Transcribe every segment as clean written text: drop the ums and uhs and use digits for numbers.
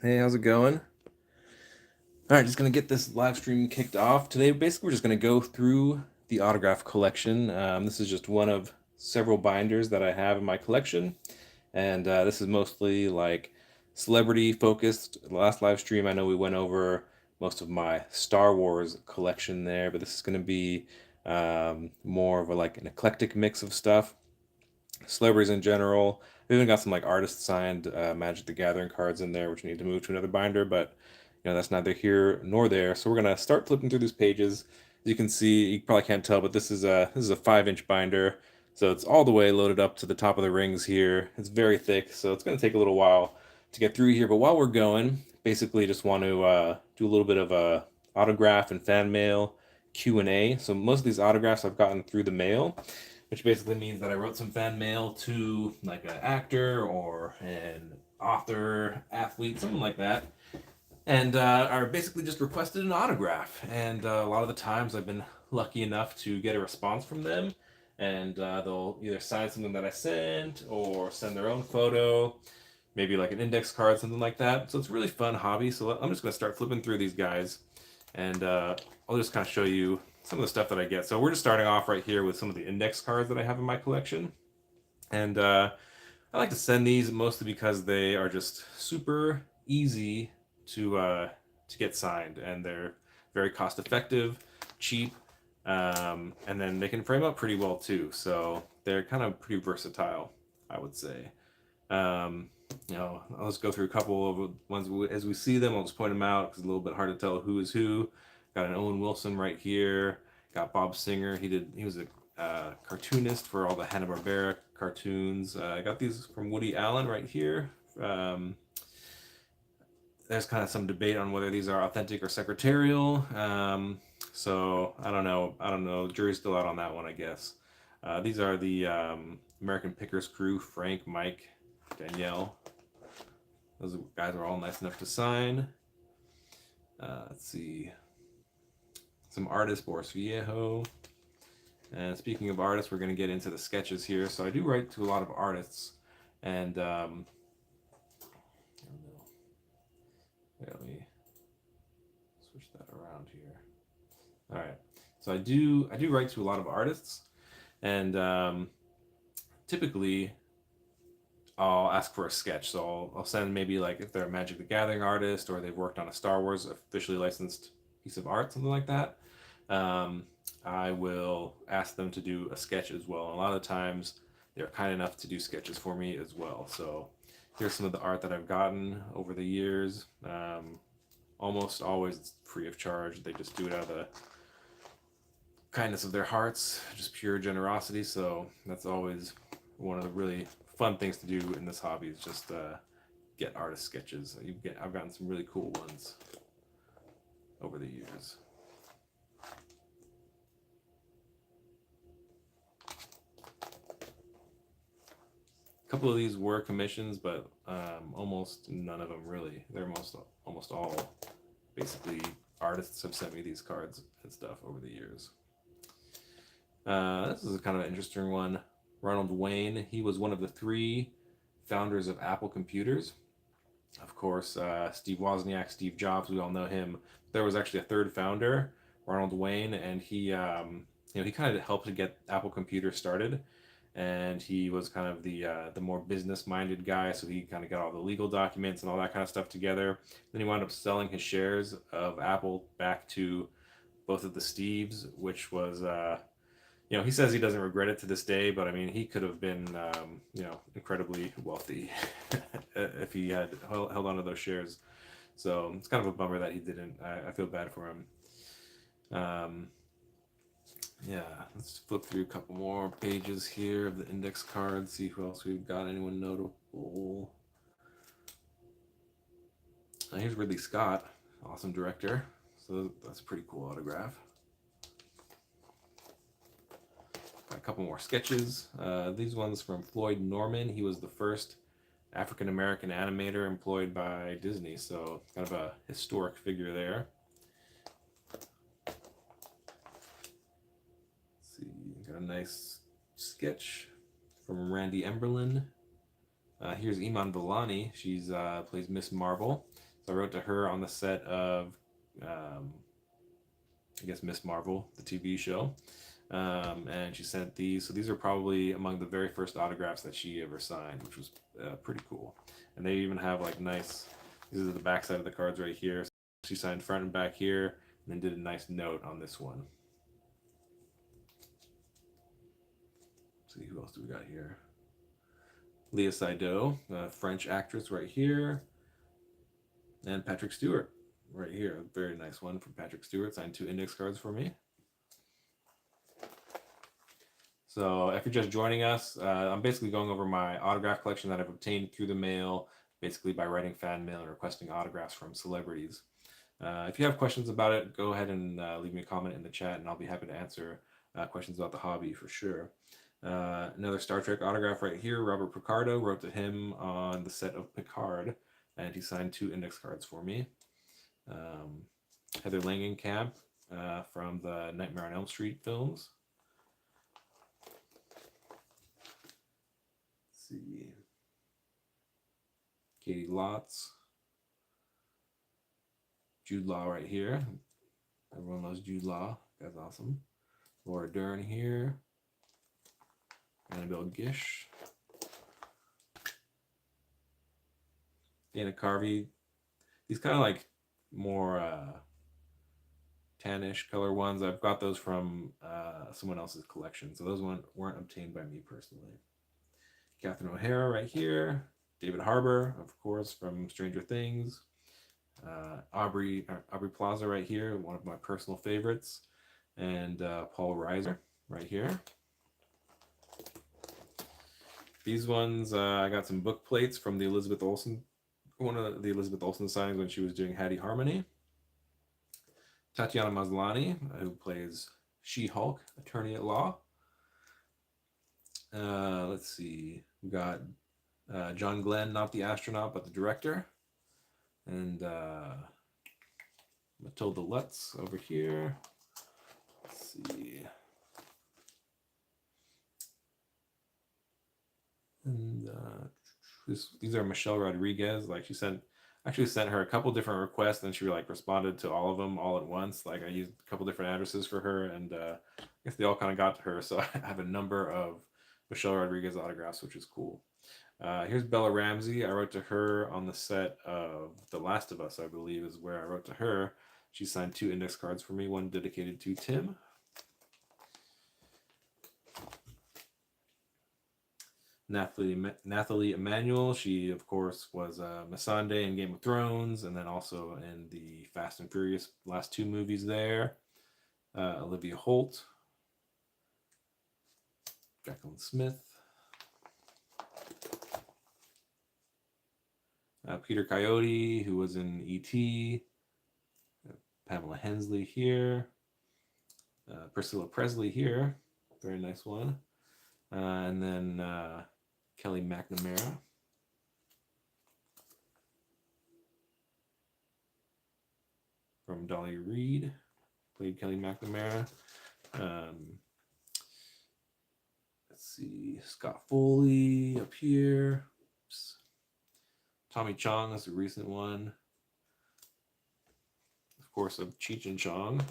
Hey, how's it going? All right, just gonna get this live stream kicked off today. Basically, we're just gonna go through the autograph collection. This is just one of several binders that I have in my collection, and this is mostly like celebrity focused. The last live stream, I know we went over most of my Star Wars collection there, but this is gonna be more of a like an eclectic mix of stuff, celebrities in general. We even got some like artist signed Magic the Gathering cards in there, which we need to move to another binder, but that's neither here nor there. So we're gonna start flipping through these pages. As you can see, you probably can't tell, but this is a 5-inch binder, so it's all the way loaded up to the top of the rings here. It's very thick, so it's gonna take a little while to get through here. But while we're going, basically just want to do a little bit of autograph and fan mail Q&A. So most of these autographs I've gotten through the mail, which basically means that I wrote some fan mail to like an actor or an author, athlete, something like that, and are basically just requested an autograph. And a lot of the times I've been lucky enough to get a response from them, and they'll either sign something that I sent or send their own photo, maybe like an index card, something like that. So it's a really fun hobby. So I'm just going to start flipping through these guys, and I'll just kind of show you some of the stuff that I get. So we're just starting off right here with some of the index cards that I have in my collection. And I like to send these mostly because they are just super easy to get signed, and they're very cost effective, cheap, and then they can frame up pretty well too. So they're kind of pretty versatile, I would say. Um, I'll just go through a couple of ones as we see them. I'll just point them out because it's a little bit hard to tell who is who. Got an Owen Wilson right here. Got Bob Singer. He was a cartoonist for all the Hanna-Barbera cartoons. I got these from Woody Allen right here. Um, there's kind of some debate on whether these are authentic or secretarial. So I don't know. I don't know. Jury's still out on that one, I guess. These are the American Pickers crew: Frank, Mike, Danielle. Those guys are all nice enough to sign. Let's see. Some artists: Boris Viejo. And speaking of artists, we're going to get into the sketches here. So I do write to a lot of artists, and I don't know. Let me switch that around here. All right. So I do write to a lot of artists, and typically I'll ask for a sketch. So I'll send maybe like if they're a Magic the Gathering artist or they've worked on a Star Wars officially licensed piece of art, something like that. Um, I will ask them to do a sketch as well. And a lot of the times they're kind enough to do sketches for me as well. So here's some of the art that I've gotten over the years. Almost always free of charge. They just do it out of the kindness of their hearts, just pure generosity. So that's always one of the really fun things to do in this hobby is just get artist sketches. I've gotten some really cool ones over the years. A couple of these were commissions, but almost none of them really. They're almost all basically artists have sent me these cards and stuff over the years. This is a kind of an interesting one. Ronald Wayne, he was one of the three founders of Apple Computers. Of course, Steve Wozniak, Steve Jobs, we all know him. There was actually a third founder, Ronald Wayne, and he kind of helped to get Apple Computer started. And he was kind of the more business minded guy, so he kind of got all the legal documents and all that kind of stuff together. Then he wound up selling his shares of Apple back to both of the Steves, which was he says he doesn't regret it to this day, but I mean, he could have been, incredibly wealthy if he had held on to those shares. So it's kind of a bummer that he didn't. I feel bad for him. Um, yeah, let's flip through a couple more pages here of the index cards, see who else we've got. Anyone notable? Here's Ridley Scott, awesome director. So that's a pretty cool autograph. Got a couple more sketches. These ones from Floyd Norman. He was the first African American animator employed by Disney, so kind of a historic figure there. Let's see, got a nice sketch from Randy Emberlin. Here's Iman Vellani. She's plays Miss Marvel. So I wrote to her on the set of, um, I guess, Miss Marvel, the TV show. And she sent these. So these are probably among the very first autographs that she ever signed, which was pretty cool. And they even have like nice, these are the back side of the cards right here. So she signed front and back here, and then did a nice note on this one. Let's see, who else do we got here? Léa Seydoux, French actress right here. And Patrick Stewart right here. A very nice one from Patrick Stewart. Signed 2 index cards for me. So if you're just joining us, I'm basically going over my autograph collection that I've obtained through the mail, basically by writing fan mail and requesting autographs from celebrities. If you have questions about it, go ahead and leave me a comment in the chat, and I'll be happy to answer questions about the hobby for sure. Another Star Trek autograph right here. Robert Picardo, wrote to him on the set of Picard, and he signed 2 index cards for me. Heather Langenkamp from the Nightmare on Elm Street films. Let's see. Katie Lotz. Jude Law right here. Everyone loves Jude Law. That's awesome. Laura Dern here. Annabelle Gish. Dana Carvey. These kind of like more tannish color ones. I've got those from someone else's collection, so those weren't obtained by me personally. Catherine O'Hara right here. David Harbour, of course, from Stranger Things. Aubrey Plaza right here, one of my personal favorites. And Paul Reiser right here. These ones, I got some book plates from the Elizabeth Olsen, one of the Elizabeth Olsen signings when she was doing Hattie Harmony. Tatiana Maslany, who plays She-Hulk, attorney at law. Let's see, we got John Glenn, not the astronaut, but the director. And Matilda Lutz over here. Let's see. And these are Michelle Rodriguez. Like, she actually sent her a couple different requests, and she like responded to all of them all at once. Like, I used a couple different addresses for her, and I guess they all kind of got to her. So I have a number of Michelle Rodriguez autographs, which is cool. Here's Bella Ramsey. I wrote to her on the set of The Last of Us, I believe, is where I wrote to her. She signed 2 index cards for me, one dedicated to Tim. Nathalie Emmanuel. She, of course, was Missandei in Game of Thrones, and then also in the Fast and Furious last 2 movies there. Olivia Holt. Jacqueline Smith. Peter Coyote, who was in E.T. Pamela Hensley here. Priscilla Presley here. Very nice one. And then Kelly McNamara. From Dolly Reed. Played Kelly McNamara. Let's see. Scott Foley up here. Oops. Tommy Chong is a recent one. Of course, of Cheech and Chong.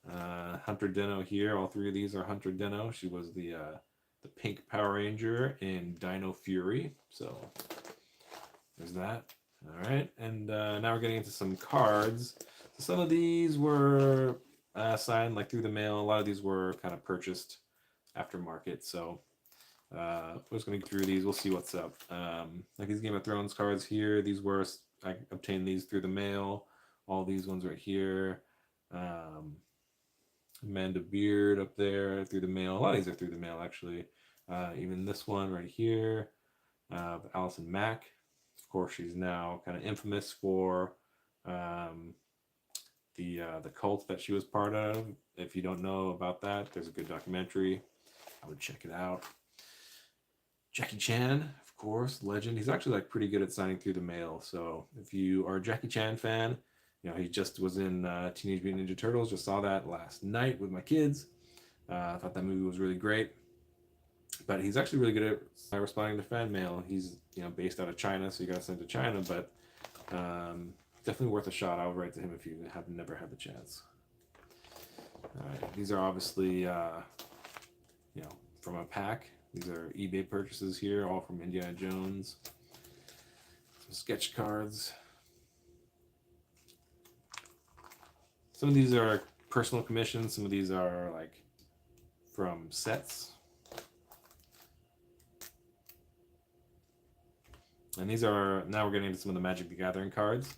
Hunter Deno here. All 3 of these are Hunter Deno. She was the pink Power Ranger in Dino Fury. So there's that. All right, and now we're getting into some cards. So some of these were signed like through the mail. A lot of these were kind of purchased aftermarket. So we're just gonna go through these. We'll see what's up. Like these Game of Thrones cards here. These were, I obtained these through the mail. All these ones right here. Amanda Beard up there through the mail. A lot of these are through the mail, actually. Even this one right here, Allison Mack. Of course, she's now kind of infamous for the cult that she was part of. If you don't know about that, there's a good documentary. I would check it out. Jackie Chan, of course, legend. He's actually like pretty good at signing through the mail. So if you are a Jackie Chan fan, you know, he just was in Teenage Mutant Ninja Turtles. Just saw that last night with my kids. I thought that movie was really great. But he's actually really good at responding to fan mail. He's, you know, based out of China, so you got to send to China. But Definitely worth a shot. I'll write to him if you have never had the chance. All right, these are obviously, from a pack. These are eBay purchases here, all from Indiana Jones. Some sketch cards. Some of these are personal commissions. Some of these are like from sets. And these are, now we're getting into some of the Magic the Gathering cards.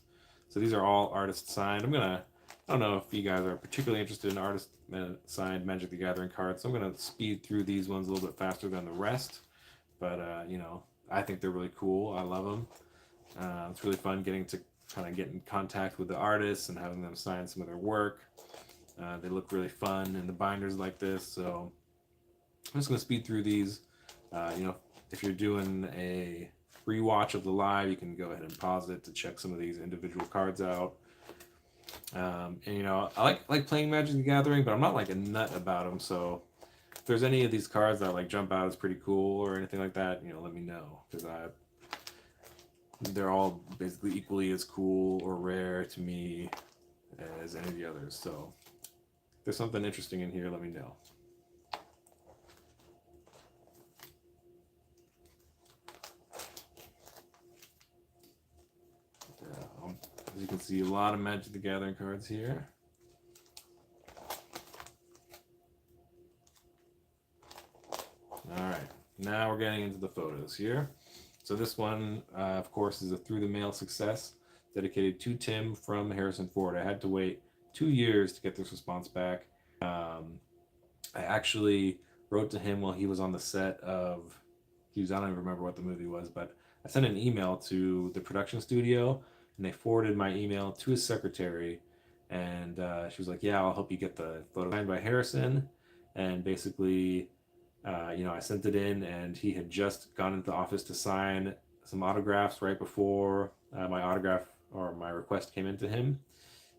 So these are all artist signed. I don't know if you guys are particularly interested in artist signed Magic the Gathering cards. So I'm going to speed through these ones a little bit faster than the rest. But, I think they're really cool. I love them. It's really fun getting to kind of get in contact with the artists and having them sign some of their work. They look really fun in the binders like this. So I'm just going to speed through these. If you're doing a rewatch of the live, you can go ahead and pause it to check some of these individual cards out. I like playing Magic the Gathering, but I'm not like a nut about them. So if there's any of these cards that like jump out as pretty cool or anything like that, let me know, because they're all basically equally as cool or rare to me as any of the others. So if there's something interesting in here, let me know. As you can see, a lot of Magic the Gathering cards here. All right, now we're getting into the photos here. So this one, of course, is a through the mail success dedicated to Tim from Harrison Ford. I had to wait 2 years to get this response back. I actually wrote to him while he was on the set of, I don't even remember what the movie was, but I sent an email to the production studio, and they forwarded my email to his secretary, and she was like, yeah, I'll help you get the photo signed by Harrison. And basically, I sent it in, and he had just gone into the office to sign some autographs right before my autograph or my request came into him.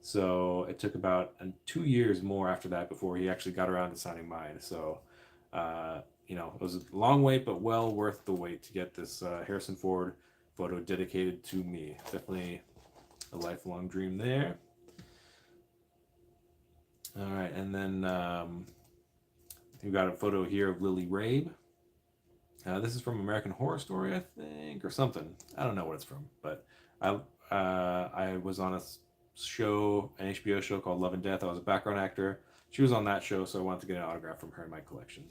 So it took about 2 years more after that before he actually got around to signing mine. So, it was a long wait, but well worth the wait to get this Harrison Ford photo dedicated to me. Definitely a lifelong dream there. All right, and then we've got a photo here of Lily Rabe. This is from American Horror Story, I think, or something. I don't know what it's from, but I was on a show, an HBO show called Love and Death. I was a background actor. She was on that show, so I wanted to get an autograph from her in my collection.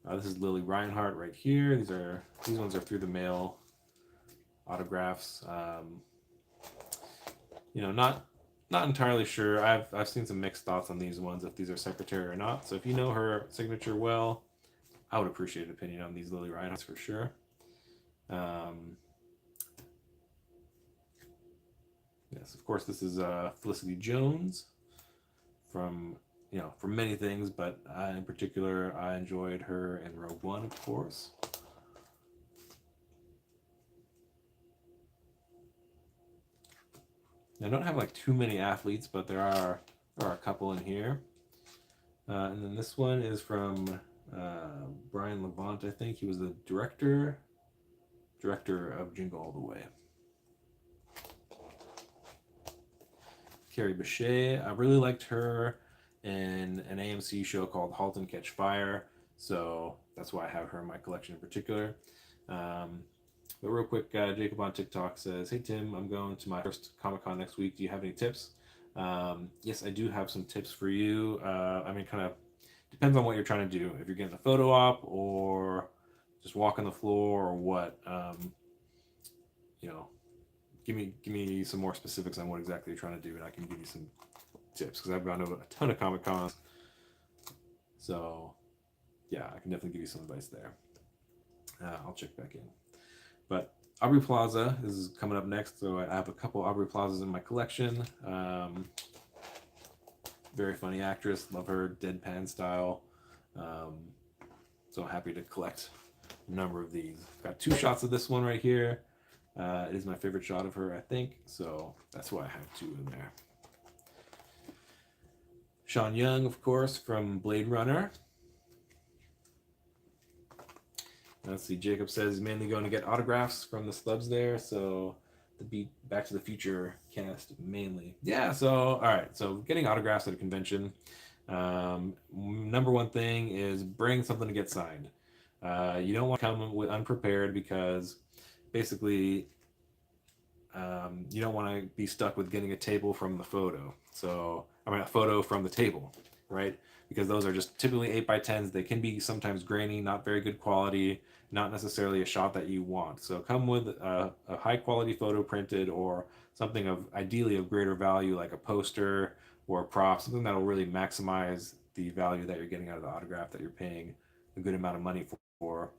This is Lily Reinhart right here. These ones are through the mail autographs. Not entirely sure. I've seen some mixed thoughts on these ones, if these are secretary or not. So if you know her signature well, I would appreciate an opinion on these Lily Reinhardts for sure. Yes, of course, this is Felicity Jones from many things, but in particular, I enjoyed her in Rogue One, of course. I don't have like too many athletes, but there are a couple in here. And then this one is from Brian Levant, I think. He was the director of Jingle All the Way. Carrie Bechet, I really liked her in an AMC show called *Halt and Catch Fire*, so that's why I have her in my collection in particular. But real quick, Jacob on TikTok says, hey Tim, I'm going to my first Comic-Con next week. Do you have any tips? Yes, I do have some tips for you. Kind of depends on what you're trying to do. If you're getting a photo op or just walking the floor or what, give me some more specifics on what exactly you're trying to do, and I can give you some tips, because I've gone to a ton of Comic Cons. So yeah, I can definitely give you some advice there. I'll check back in. But Aubrey Plaza is coming up next, so I have a couple Aubrey Plazas in my collection. Very funny actress, love her deadpan style. So happy to collect a number of these. Got 2 shots of this one right here. It is my favorite shot of her, I think, so that's why I have 2 in there. Sean Young, of course, from Blade Runner. Let's see, Jacob says he's mainly going to get autographs from the slubs there, so the Back to the Future cast mainly. Yeah, so all right, so getting autographs at a convention. Number one thing is bring something to get signed. You don't want to come with unprepared because basically you don't want to be stuck with getting a table from the photo. So I mean a photo from the table, right? Because those are just typically 8x10s. They can be sometimes grainy, not very good quality, not necessarily a shot that you want. So come with a high quality photo printed or something of ideally of greater value like a poster or a prop, something that will really maximize the value that you're getting out of the autograph that you're paying a good amount of money for.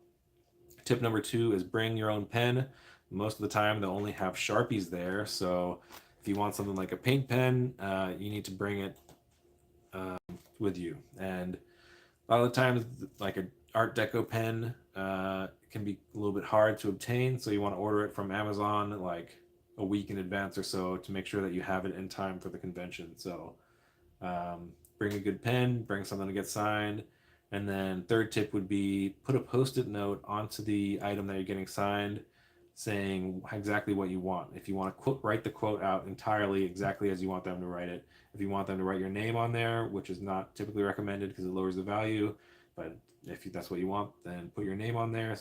Tip number two is bring your own pen. Most of the time, they'll only have Sharpies there. So if you want something like a paint pen, you need to bring it with you. And a lot of the times, like an Art Deco pen can be a little bit hard to obtain. So you want to order it from Amazon like a week in advance or so to make sure that you have it in time for the convention. So bring a good pen, bring something to get signed. And then third tip would be put a post-it note onto the item that you're getting signed saying exactly what you want. If you want to write the quote out entirely exactly as you want them to write it. If you want them to write your name on there, which is not typically recommended because it lowers the value, but if that's what you want, then put your name on there,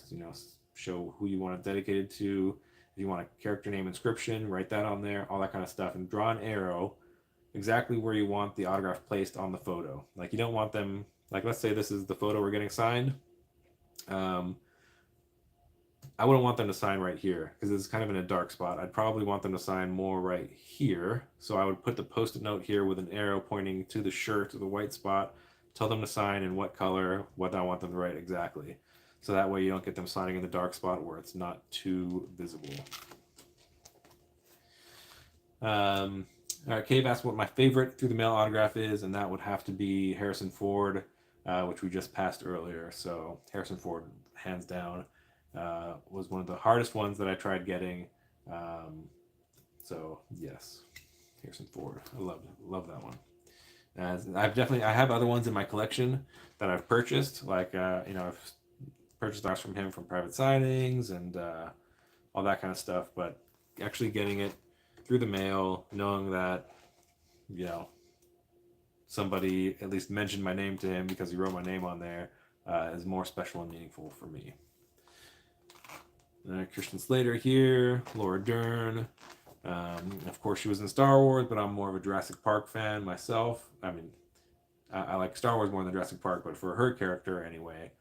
show who you want it dedicated to. If you want a character name inscription, write that on there, all that kind of stuff, and draw an arrow exactly where you want the autograph placed on the photo. Like you don't want them, like let's say this is the photo we're getting signed. I wouldn't want them to sign right here because it's kind of in a dark spot. I'd probably want them to sign more right here. So I would put the post-it note here with an arrow pointing to the shirt, to the white spot, tell them to sign in what color, what I want them to write exactly. So that way you don't get them signing in the dark spot where it's not too visible. All right, Cave asked what my favorite through the mail autograph is, and that would have to be Harrison Ford, which we just passed earlier. So Harrison Ford, hands down, was one of the hardest ones that I tried getting. So yes, Harrison Ford, I love that one. I have other ones in my collection that I've purchased, like I've purchased those from him from private signings and all that kind of stuff. But actually getting it through the mail, knowing that somebody at least mentioned my name to him because he wrote my name on there, is more special and meaningful for me. Christian Slater here, Laura Dern. Of course, she was in Star Wars, but I'm more of a Jurassic Park fan myself. I mean, I like Star Wars more than Jurassic Park, but for her character anyway,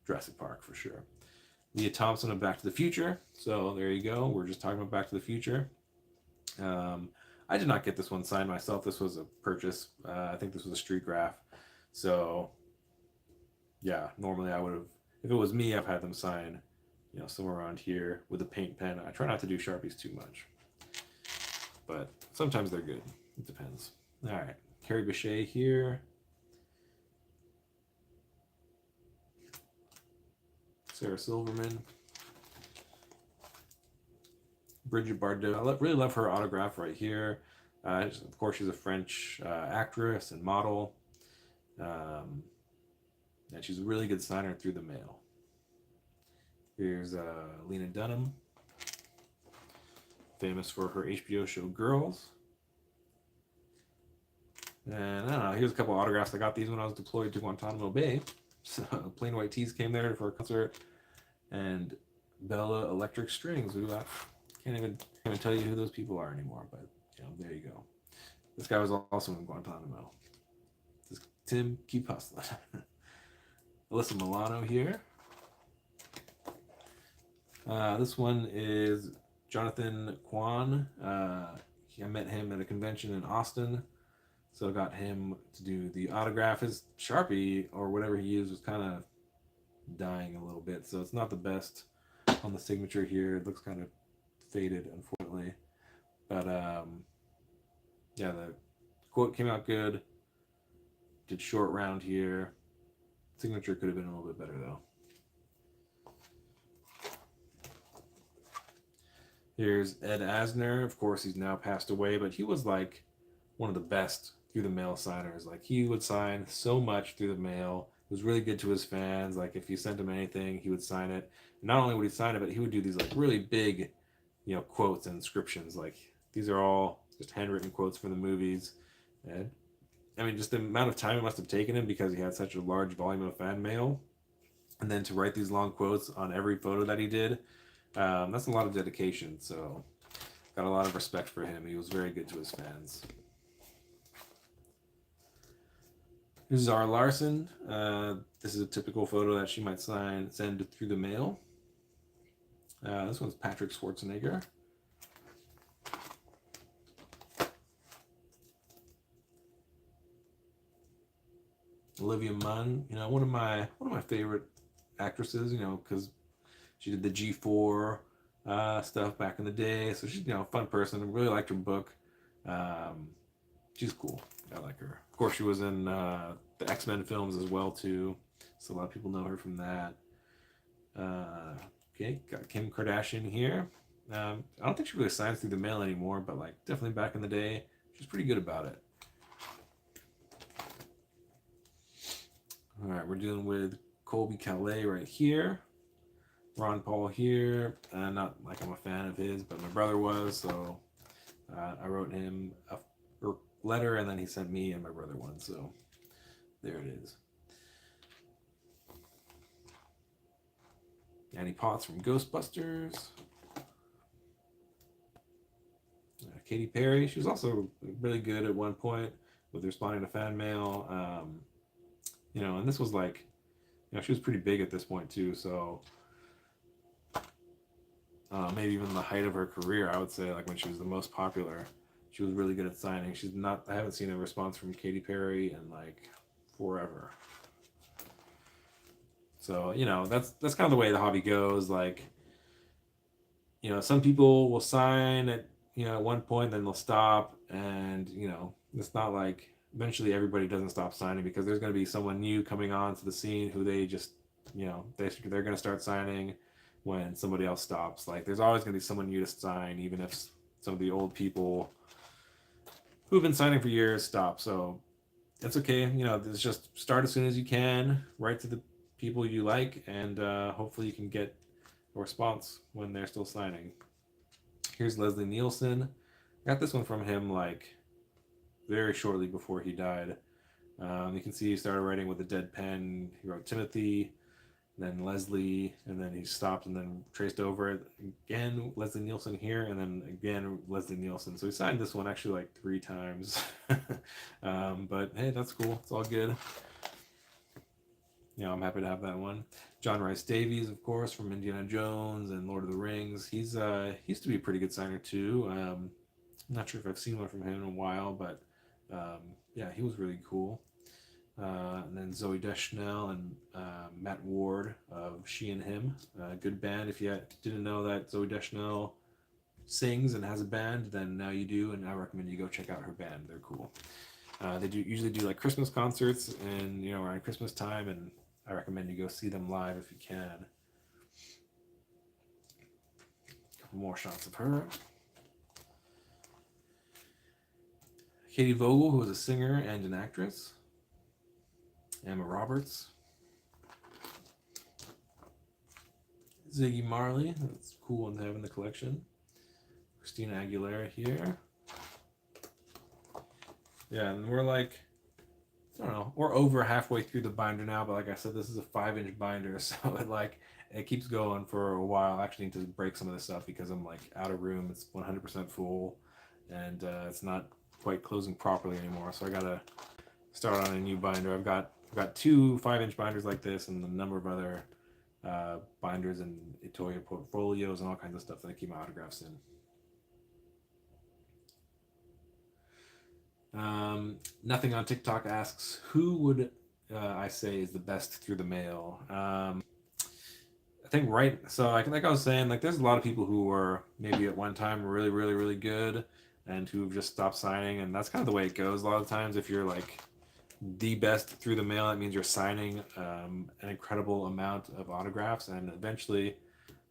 Jurassic Park for sure. Leah Thompson of Back to the Future. So there you go. We're just talking about Back to the Future. I did not get this one signed myself. This was a purchase. I think this was a street graph. So yeah, normally I would have, if it was me, I've had them sign, somewhere around here with a paint pen. I try not to do Sharpies too much, but sometimes they're good. It depends. All right, Carrie Bechet here. Sarah Silverman. Bridget Bardot. I really love her autograph right here. Of course, she's a French actress and model. And she's a really good signer through the mail. Here's Lena Dunham, famous for her HBO show Girls. And I don't know, here's a couple autographs. I got these when I was deployed to Guantanamo Bay. So Plain White T's came there for a concert. And Bella Electric Strings, who I can't even tell you who those people are anymore, but there you go. This guy was also in Guantanamo. This is Tim, keep hustling. Alyssa Milano here. This one is Jonathan Kwan. I met him at a convention in Austin, so I got him to do the autograph. His Sharpie or whatever he used was kind of dying a little bit, so it's not the best on the signature here. It looks kind of faded, unfortunately, but yeah, the quote came out good. Did short round here. Signature could have been a little bit better though. Here's Ed Asner. Of course, he's now passed away, but he was like one of the best through the mail signers. Like he would sign so much through the mail. It was really good to his fans. Like if you sent him anything, he would sign it. And not only would he sign it, but he would do these like really big quotes and inscriptions. Like these are all just handwritten quotes from the movies. And I mean, just the amount of time it must have taken him because he had such a large volume of fan mail. And then to write these long quotes on every photo that he did, that's a lot of dedication. So got a lot of respect for him. He was very good to his fans. Here's Zara Larson. This is a typical photo that she might send through the mail. This one's Patrick Schwarzenegger. Olivia Munn, one of my favorite actresses, because she did the G4 stuff back in the day. So she's a fun person. I really liked her book. She's cool. I like her. Of course, she was in the X-Men films as well too. So a lot of people know her from that. Okay, got Kim Kardashian here. I don't think she really signs through the mail anymore, but like definitely back in the day, she's pretty good about it. All right, we're dealing with Colby Calais right here. Ron Paul here. Not like I'm a fan of his, but my brother was, so I wrote him a letter, and then he sent me and my brother one, so there it is. Annie Potts from Ghostbusters. Katy Perry, she was also really good at one point with responding to fan mail. And this was like, she was pretty big at this point too, so maybe even the height of her career, I would say, like when she was the most popular, she was really good at signing. I haven't seen a response from Katy Perry in like forever. So, that's kind of the way the hobby goes. Like, some people will sign at one point, then they'll stop. And, it's not like eventually everybody doesn't stop signing, because there's going to be someone new coming on to the scene who they just, they're going to start signing when somebody else stops. Like, there's always going to be someone new to sign, even if some of the old people who've been signing for years stop. So that's okay. It's just start as soon as you can, write to the people you like, and hopefully you can get a response when they're still signing. Here's Leslie Nielsen. I got this one from him like very shortly before he died. You can see he started writing with a dead pen. He wrote Timothy, then Leslie, and then he stopped and then traced over it again, Leslie Nielsen here, and then again Leslie Nielsen. So he signed this one actually like 3 times. But hey, that's cool. It's all good. I'm happy to have that one. John Rhys Davies, of course, from Indiana Jones and Lord of the Rings. He used to be a pretty good signer too. I'm not sure if I've seen one from him in a while, but yeah, he was really cool. And then Zooey Deschanel and Matt Ward of She and Him. Good band. If you didn't know that Zooey Deschanel sings and has a band, then now you do, and I recommend you go check out her band. They're cool. They usually do like Christmas concerts and around Christmas time, and I recommend you go see them live if you can. A couple more shots of her. Katie Vogel, who was a singer and an actress. Emma Roberts. Ziggy Marley, that's a cool one to have in the collection. Christina Aguilera here. Yeah, and we're like, I don't know, we're over halfway through the binder now, but like I said, this is a 5-inch binder, so it keeps going for a while. I actually need to break some of this up because I'm like out of room. It's 100% full, and it's not quite closing properly anymore, so I gotta start on a new binder. I've got 2 5-inch binders like this, and a number of other binders and Itoya portfolios and all kinds of stuff that I keep my autographs in. Nothing on TikTok asks, who would I say is the best through the mail? I think like I was saying, like there's a lot of people who were maybe at one time really, really, really good and who've just stopped signing, and that's kind of the way it goes a lot of times. If you're like the best through the mail, that means you're signing an incredible amount of autographs, and eventually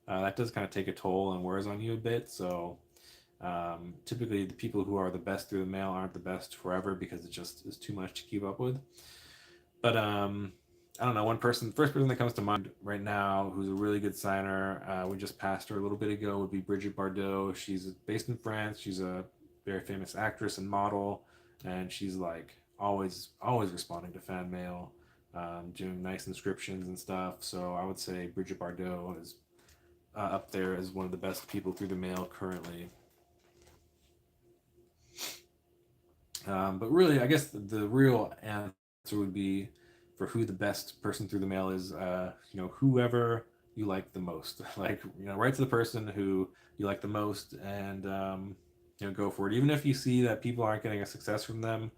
that does kind of take a toll and wears on you a bit. So typically the people who are the best through the mail aren't the best forever because it just is too much to keep up with. But I don't know, first person that comes to mind right now who's a really good signer, we just passed her a little bit ago, would be Brigitte Bardot. She's based in France. She's a very famous actress and model, and she's like always responding to fan mail, doing nice inscriptions and stuff. So I would say Brigitte Bardot is up there as one of the best people through the mail currently. But really, I guess the real answer would be for who the best person through the mail is. Whoever you like the most. Like, write to the person who you like the most, and go for it. Even if you see that people aren't getting a success from them,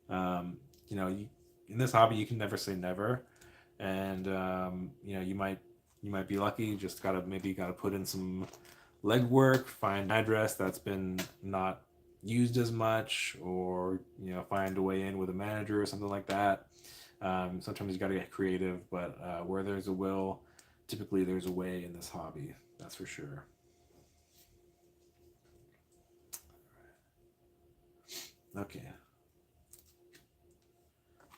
um, in this hobby you can never say never, and you might be lucky. You just gotta put in some legwork, find an address that's been not used as much, or find a way in with a manager or something like that. Sometimes you got to get creative, but where there's a will, typically there's a way in this hobby. That's for sure. Okay,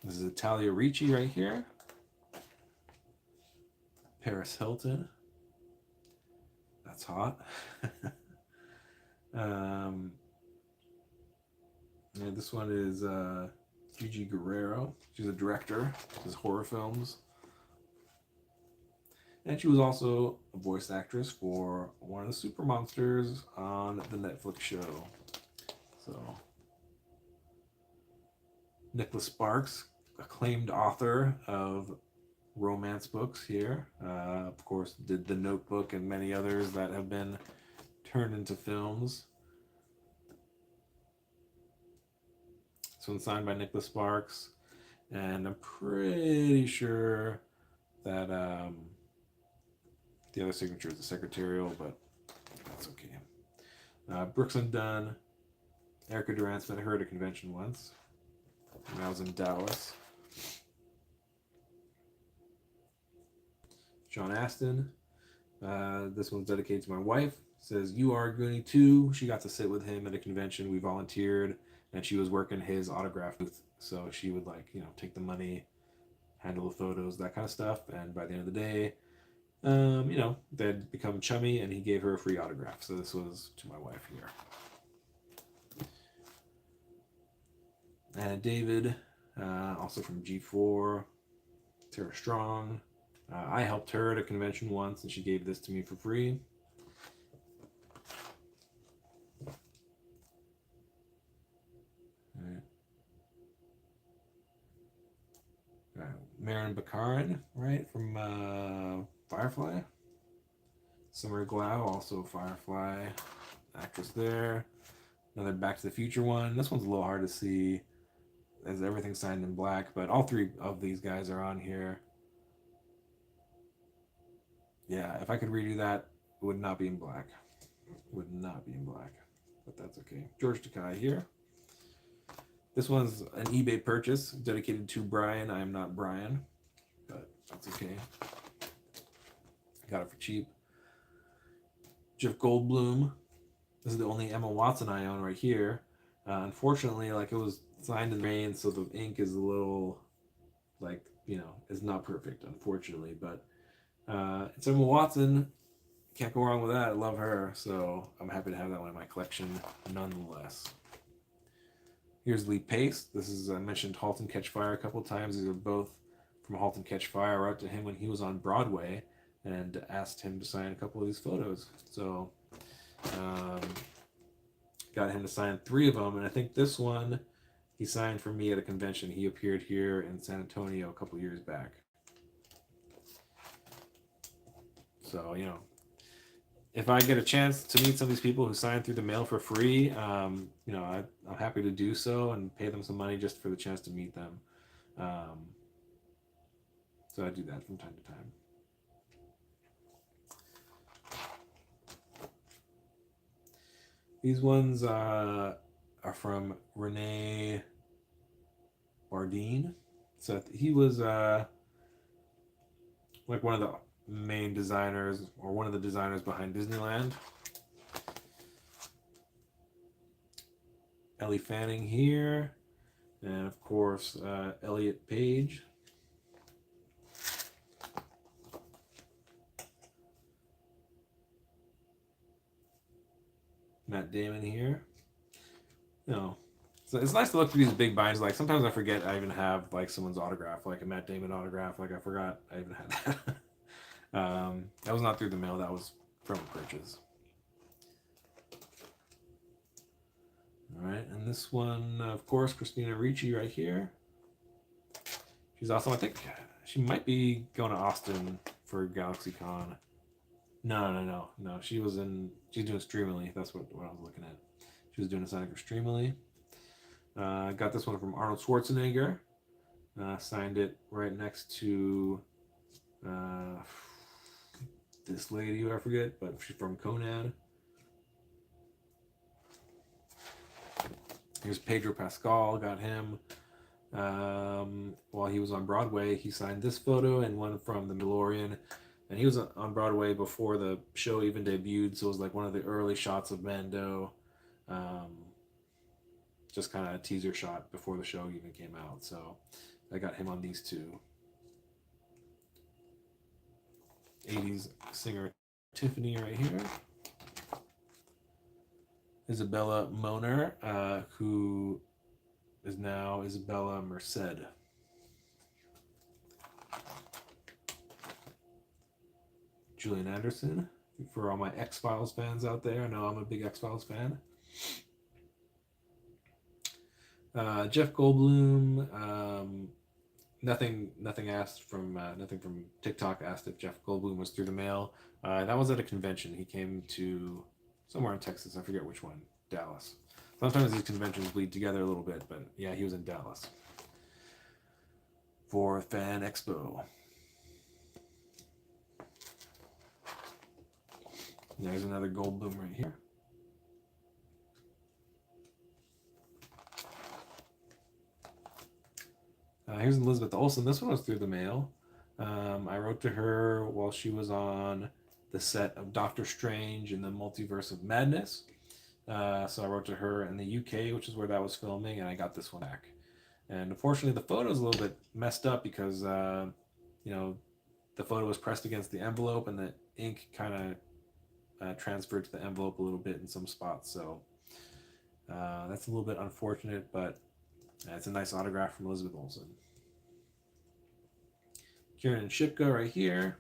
this is Italia Ricci right here. Paris Hilton. That's hot. um, yeah, this one is Gigi Guerrero. She's a director. She does horror films. And she was also a voice actress for one of the super monsters on the Netflix show. So, Nicholas Sparks, acclaimed author of romance books here. Of course, did The Notebook and many others that have been turned into films. This one's signed by Nicholas Sparks, and I'm pretty sure that the other signature is the secretarial, but that's okay. Brooks and Dunn, Erica Durant's met her at a convention once when I was in Dallas. Sean Astin. This one's dedicated to my wife. Says, "You are Goonie too." She got to sit with him at a convention. We volunteered, and she was working his autograph booth. So she would take the money, handle the photos, that kind of stuff. And by the end of the day, they'd become chummy, and he gave her a free autograph. So this was to my wife here. And David, also from G4, Tara Strong. I helped her at a convention once, and she gave this to me for free. Marin Bakarin, right, from Firefly. Summer Glau, also Firefly actress there. Another Back to the Future one. This one's a little hard to see as everything's signed in black, but all three of these guys are on here. Yeah, if I could redo that, it would not be in black. Would not be in black, but that's okay. George Takei here. This one's an eBay purchase dedicated to Brian. I am not Brian, but that's okay. Got it for cheap. Jeff Goldblum. This is the only Emma Watson I own right here. Unfortunately, it was signed in rain, so the ink is a little, is not perfect, unfortunately. But it's Emma Watson. Can't go wrong with that. I love her, so I'm happy to have that one in my collection nonetheless. Here's Lee Pace. This is, I mentioned Halt and Catch Fire a couple of times. These are both from Halt and Catch Fire. I wrote to him when he was on Broadway and asked him to sign a couple of these photos. So, got him to sign 3 of them, and I think this one he signed for me at a convention. He appeared here in San Antonio a couple years back. So, if I get a chance to meet some of these people who sign through the mail for free, I'm happy to do so and pay them some money just for the chance to meet them. So I do that from time to time. These ones are from Rene Bardin. So he was one of the main designers, or one of the designers behind Disneyland. Ellie Fanning here, and of course Elliot Page. Matt Damon here. You know, so it's nice to look through these big binders. Like sometimes I forget I even have like someone's autograph, like a Matt Damon autograph. Like I forgot I even had that. That was not through the mail. That was from a purchase. All right, and this one, of course, Christina Ricci right here. She's awesome. I think she might be going to Austin for GalaxyCon. No. She's doing Streamily. That's what I was looking at. She was doing a signing for Streamily. Got this one from Arnold Schwarzenegger. Signed it right next to this lady who I forget, but she's from Conan. Here's Pedro Pascal. Got him. While he was on Broadway, he signed this photo and one from The Mandalorian. And he was on Broadway before the show even debuted, so it was like one of the early shots of Mando. Just kind of a teaser shot before the show even came out. So I got him on these two. 80s singer Tiffany right here. Isabella Moner, who is now Isabella Merced. Julian Anderson, for all my X-Files fans out there. I know I'm a big X-Files fan. Jeff Goldblum. Nothing from TikTok asked if Jeff Goldblum was through the mail. That was at a convention. He came to somewhere in Texas. I forget which one. Dallas. Sometimes these conventions bleed together a little bit, but yeah, he was in Dallas for Fan Expo. There's another Goldblum right here. Here's Elizabeth Olsen. This one was through the mail. I wrote to her while she was on the set of Doctor Strange in the Multiverse of Madness. So I wrote to her in the UK, which is where that was filming, and I got this one back. And unfortunately, the photo is a little bit messed up because, the photo was pressed against the envelope and the ink kind of transferred to the envelope a little bit in some spots. So that's a little bit unfortunate, but it's a nice autograph from Elizabeth Olsen. Kieran Shipka right here.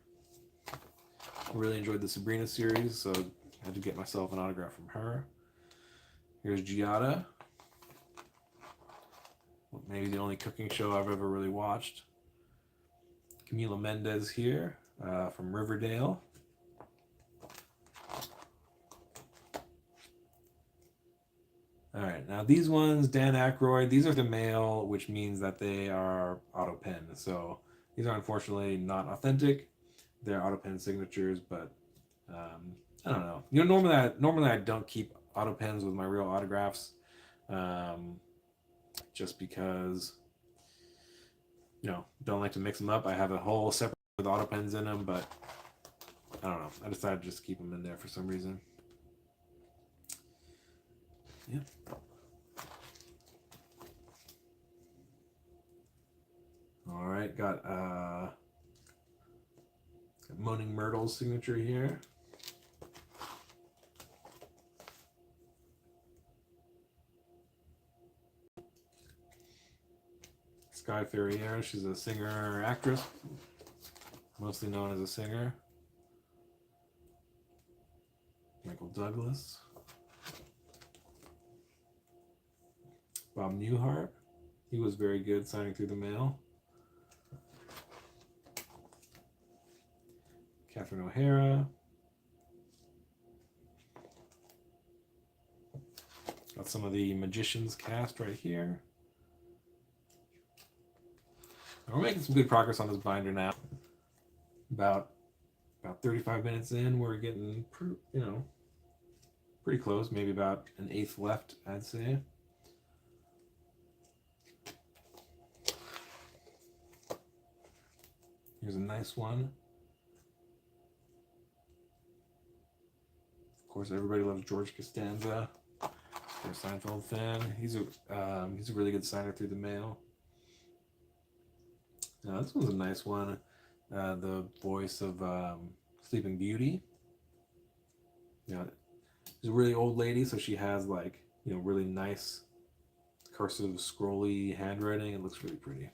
I really enjoyed the Sabrina series, so I had to get myself an autograph from her. Here's Giada. Maybe the only cooking show I've ever really watched. Camila Mendez here from Riverdale. All right, now these ones, Dan Aykroyd, these are the mail, which means that they are auto pen. So these are unfortunately not authentic. They're auto pen signatures, but I don't know. Normally I don't keep auto pens with my real autographs, just because don't like to mix them up. I have a whole separate with auto pens in them, but I don't know. I decided to just keep them in there for some reason. Yeah. All right, got Moaning Myrtle's signature here. Sky Ferrier, she's a singer actress, mostly known as a singer. Michael Douglas. Bob Newhart, he was very good signing through the mail. Catherine O'Hara. Got some of the Magicians cast right here. We're making some good progress on this binder now. About 35 minutes in, we're getting pretty close. Maybe about an eighth left, I'd say. Here's a nice one. Of course, everybody loves George Costanza. For a Seinfeld fan, he's a really good signer through the mail. Now this one's a nice one. The voice of Sleeping Beauty. She's a really old lady, so she has like, really nice cursive scrolly handwriting. It looks really pretty.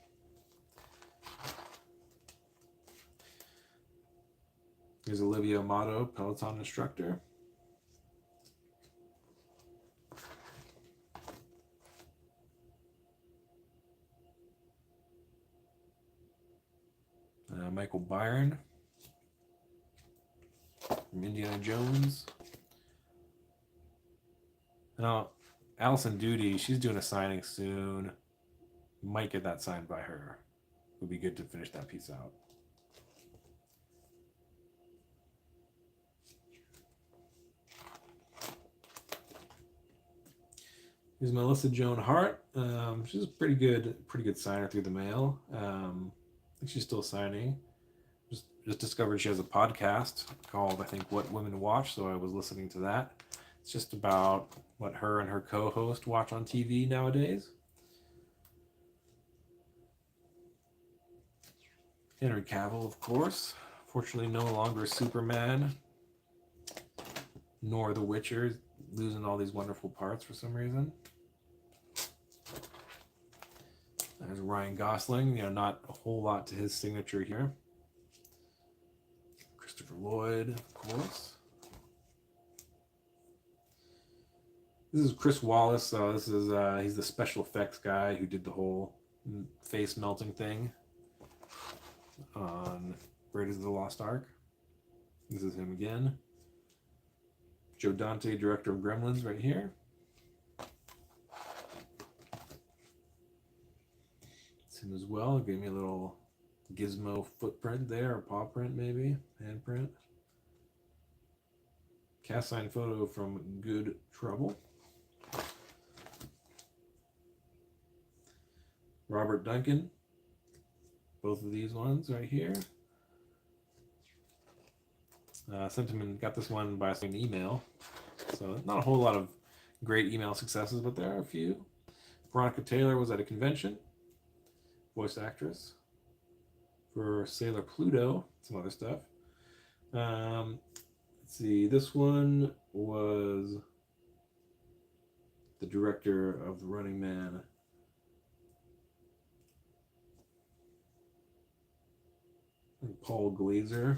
Here's Olivia Amato, Peloton instructor. Michael Byron from Indiana Jones. Now, Allison Duty, she's doing a signing soon. Might get that signed by her. Would be good to finish that piece out. Here's Melissa Joan Hart. She's a pretty good signer through the mail. I think she's still signing. Just discovered she has a podcast called, I think, What Women Watch, so I was listening to that. It's just about what her and her co-host watch on TV nowadays. Henry Cavill, of course. Fortunately, no longer Superman, nor The Witcher, losing all these wonderful parts for some reason. There's Ryan Gosling. Not a whole lot to his signature here. Christopher Lloyd, of course. This is Chris Wallace. So this is he's the special effects guy who did the whole face melting thing on Raiders of the Lost Ark. This is him again. Joe Dante, director of Gremlins, right here. It's him as well. Gave me a little gizmo footprint there, or paw print maybe, handprint. Cast sign photo from Good Trouble. Robert Duncan. Both of these ones right here. Sent him and got this one by an email. So not a whole lot of great email successes, but there are a few. Veronica Taylor was at a convention. Voice actress. For Sailor Pluto. Some other stuff. Let's see. This one was the director of The Running Man. Paul Glazer.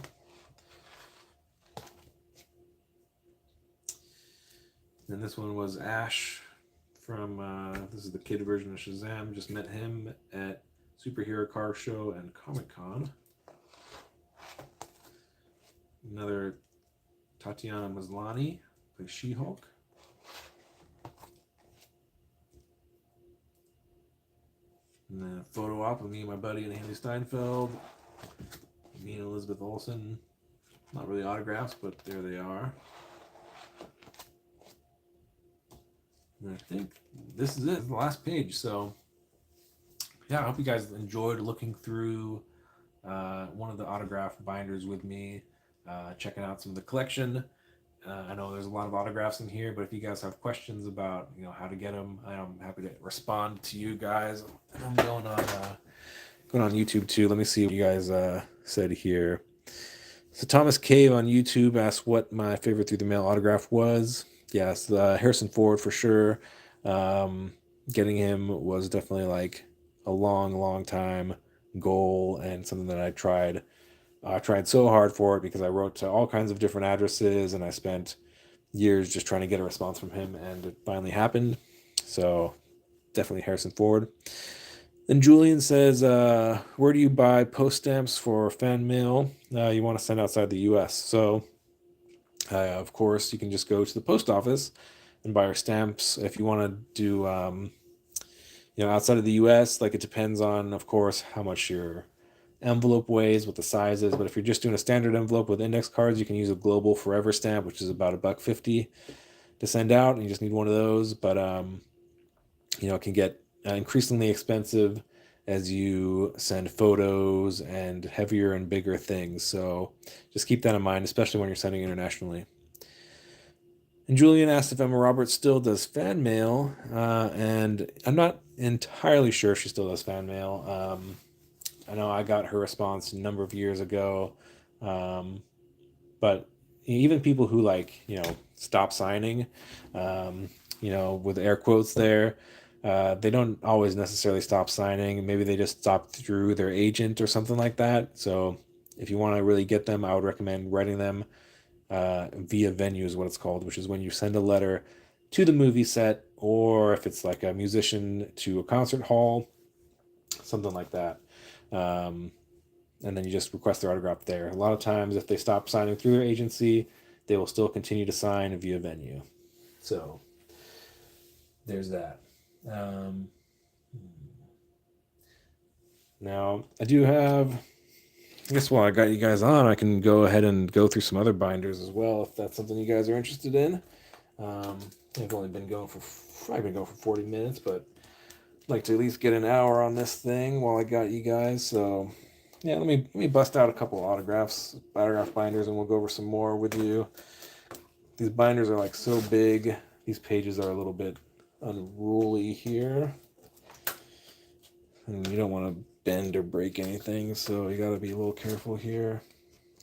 And this one was Ash from, this is the kid version of Shazam. Just met him at Superhero Car Show and Comic-Con. Another Tatiana Maslany, plays She-Hulk. And then a photo op of me and my buddy and Haley Steinfeld. Me and Elizabeth Olsen. Not really autographs, but there they are. And I think this is it, the last page. So, yeah, I hope you guys enjoyed looking through one of the autograph binders with me, checking out some of the collection. I know there's a lot of autographs in here, but if you guys have questions about how to get them, I'm happy to respond to you guys. I'm going on YouTube too. Let me see what you guys said here. So Thomas Cave on YouTube asked what my favorite through the mail autograph was. Yes, Harrison Ford for sure. Getting him was definitely like a long time goal and something that I tried so hard for it because I wrote to all kinds of different addresses and I spent years just trying to get a response from him, and it finally happened. So definitely Harrison Ford. Then Julian says, where do you buy post stamps for fan mail you want to send outside the U.S.? So, of course, you can just go to the post office and buy our stamps. If you want to do, outside of the U.S., like it depends on, of course, how much your envelope weighs, what the size is. But if you're just doing a standard envelope with index cards, you can use a Global Forever stamp, which is about $1.50 to send out, and you just need one of those. But it can get increasingly expensive as you send photos and heavier and bigger things. So just keep that in mind, especially when you're sending internationally. And Julian asked if Emma Roberts still does fan mail, and I'm not entirely sure if she still does fan mail. I know I got her response a number of years ago, but even people who like, stop signing, with air quotes there, they don't always necessarily stop signing. Maybe they just stop through their agent or something like that. So if you want to really get them, I would recommend writing them via venue is what it's called, which is when you send a letter to the movie set, or if it's like a musician to a concert hall, something like that. Um, and then you just request their autograph there. A lot of times, if they stop signing through their agency, they will still continue to sign via venue. So there's that. Um, Now, I do have, I guess while I got you guys on, I can go ahead and go through some other binders as well, if that's something you guys are interested in. I've only been going for, I've been going for 40 minutes, but I'd like to at least get an hour on this thing while I got you guys. So yeah, let me bust out a couple autograph binders, and we'll go over some more with you. These binders are like so big. These pages are a little bit unruly here, and you don't want to bend or break anything, so you got to be a little careful here.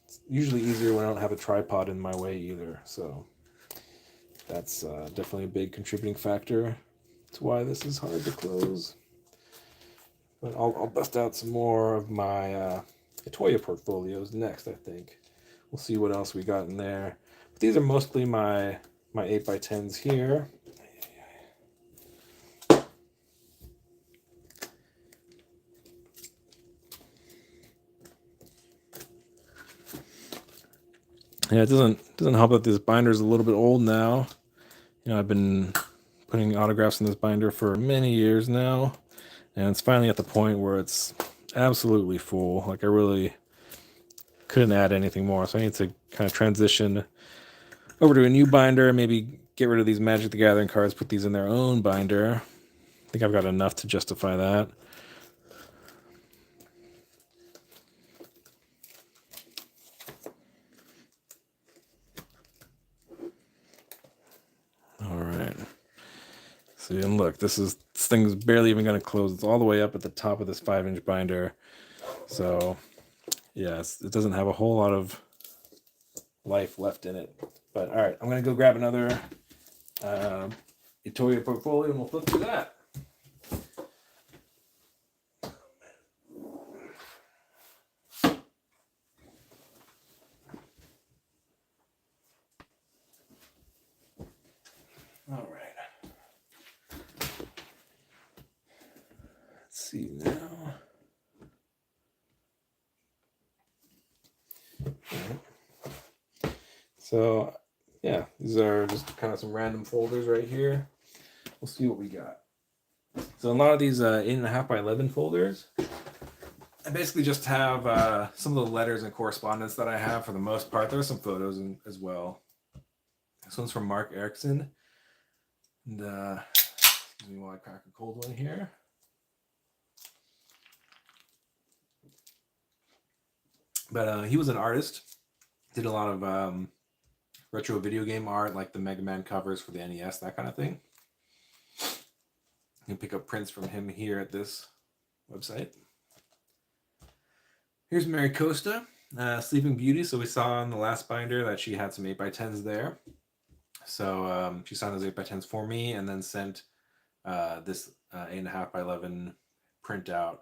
It's usually easier when I don't have a tripod in my way either, so that's definitely a big contributing factor to why this is hard to close. But I'll bust out some more of my Itoya portfolios next, I think. We'll see what else we got in there. But these are mostly my 8x10s here. Yeah, it doesn't help that this binder is a little bit old now. I've been putting autographs in this binder for many years now, and it's finally at the point where it's absolutely full. Like, I really couldn't add anything more, so I need to kind of transition over to a new binder, maybe get rid of these Magic the Gathering cards, put these in their own binder. I think I've got enough to justify that. All right. See, and look, this thing's barely even going to close. It's all the way up at the top of this 5-inch binder. So, yes, it doesn't have a whole lot of life left in it. But all right, I'm going to go grab another Itoya portfolio, and we'll flip through that. All right. Let's see now. So, yeah, these are just kind of some random folders right here. We'll see what we got. So a lot of these 8.5 by 11 folders, I basically just have some of the letters and correspondence that I have for the most part. There are some photos as well. This one's from Mark Erickson. And excuse me while I crack a cold one here. But he was an artist. Did a lot of retro video game art, like the Mega Man covers for the NES, that kind of thing. You can pick up prints from him here at this website. Here's Mary Costa, Sleeping Beauty. So we saw in the last binder that she had some 8x10s there. So she signed those 8x10s for me, and then sent this 8.5 by 11 printout,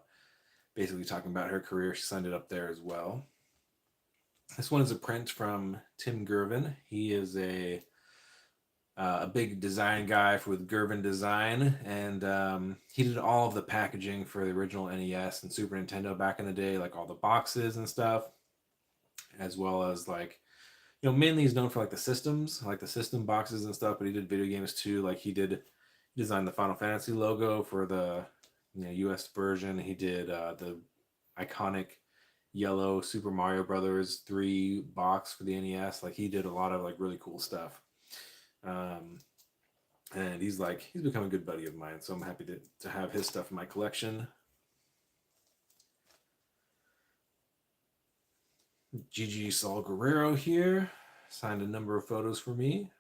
basically talking about her career. She signed it up there as well. This one is a print from Tim Gervin. He is a big design guy with Gervin Design, and he did all of the packaging for the original NES and Super Nintendo back in the day, like all the boxes and stuff, as well as like, mainly he's known for like the systems, like the system boxes and stuff, but he did video games too. Like he designed the Final Fantasy logo for the US version. He did the iconic yellow Super Mario Brothers 3 box for the NES. Like he did a lot of like really cool stuff. And he's become a good buddy of mine, so I'm happy to have his stuff in my collection. Gigi Saul Guerrero here signed a number of photos for me.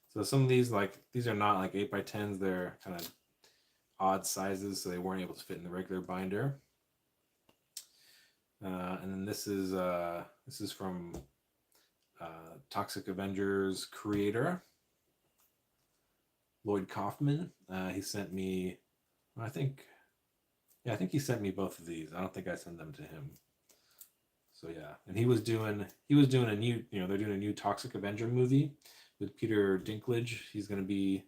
So some of these are not like 8x10s, they're kind of odd sizes, so they weren't able to fit in the regular binder. And then this is from Toxic Avengers creator, Lloyd Kaufman. He sent me, I think he sent me both of these. I don't think I sent them to him. So yeah, and he was doing a new, they're doing a new Toxic Avenger movie with Peter Dinklage. He's going to be,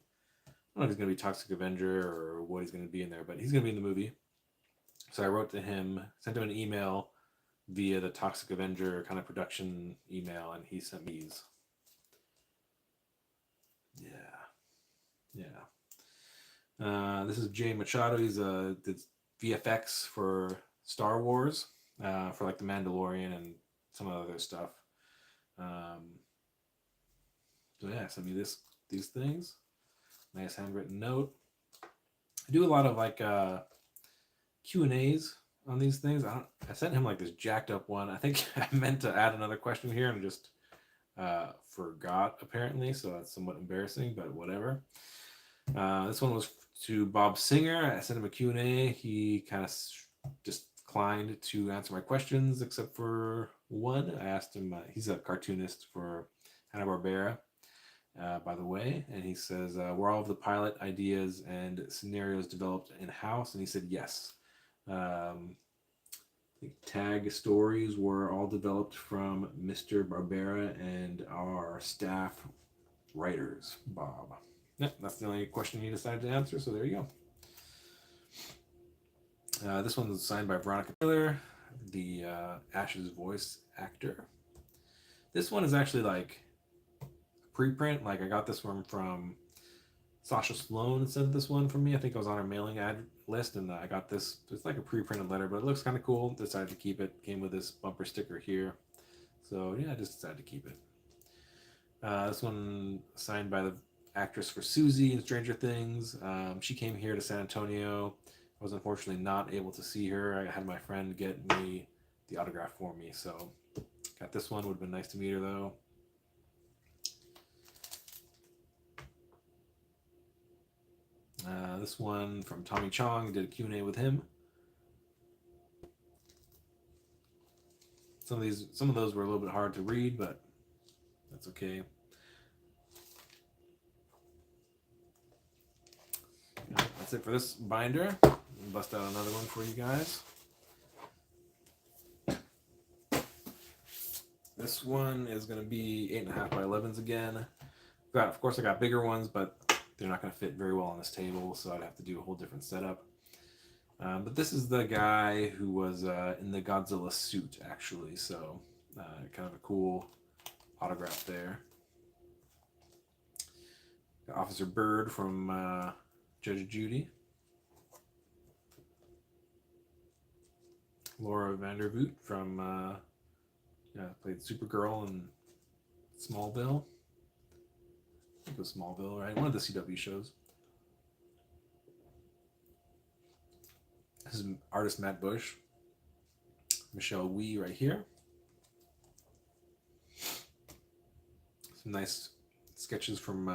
I don't know if he's going to be Toxic Avenger or what he's going to be in there, but he's going to be in the movie. So I wrote to him, sent him an email via the Toxic Avenger kind of production email, and he sent me these. Yeah. This is Jay Machado. He's did VFX for Star Wars, for like The Mandalorian and some other stuff. So yeah, send me these things. Nice handwritten note. I do a lot of like Q&As on these things. I sent him like this jacked up one. I think I meant to add another question here and just forgot apparently, so that's somewhat embarrassing, but whatever. This one was to Bob Singer. I sent him a Q&A. He kind of just declined to answer my questions except for one. I asked him, he's a cartoonist for Hanna-Barbera, by the way, and he says, were all of the pilot ideas and scenarios developed in-house? And he said yes. The tag stories were all developed from Mr. Barbera and our staff writers, Bob. Yep, that's the only question he decided to answer, so there you go. This one was signed by Veronica Taylor, the Ash's voice actor. This one is actually like a preprint. Like I got this one from Sasha Sloan sent this one from me. I think I was on her mailing ad list, and I got this. It's like a pre-printed letter, but it looks kind of cool. Decided to keep it. Came with this bumper sticker here. So yeah, I just decided to keep it. This one signed by the actress for Susie in Stranger Things. She came here to San Antonio. I was unfortunately not able to see her. I had my friend get me the autograph for me, so got this one. Would have been nice to meet her though. This one from Tommy Chong, did a Q&A with him. Some of those were a little bit hard to read, but that's okay. That's it for this binder. I'll bust out another one for you guys. This one is going to be 8.5 by 11s again. Of course, I got bigger ones, but they're not going to fit very well on this table, so I'd have to do a whole different setup. But this is the guy who was in the Godzilla suit, actually, so kind of a cool autograph there. Got Officer Byrd from Judge Judy. Laura Vandervoot from played Supergirl in Smallville. I think it was Smallville, right? One of the CW shows. This is artist Matt Bush. Michelle Wee right here. Some nice sketches from